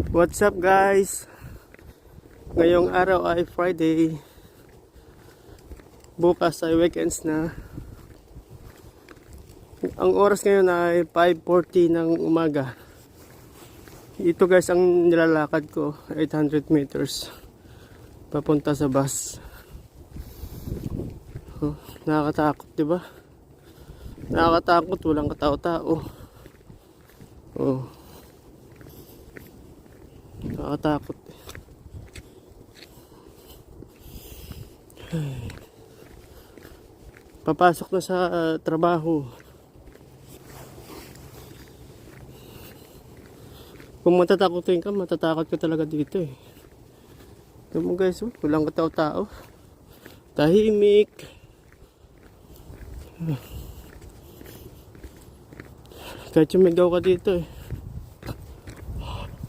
What's up guys? Ngayong araw ay Friday. Bukas ay weekends na. Ang oras ngayon ay 5:40 ng umaga. Ito guys ang nilalakad ko, 800 meters papunta sa bus. Oh, nakakatakot, 'di ba? Nakakatakot, walang katao-tao. Oh. Nakakatakot. Papasok na sa trabaho. Kung matatakotin ka, matatakot ka talaga dito eh. Tignan mo guys, oh, walang katao-tao. Tahimik. Kahit sumigaw ka dito eh.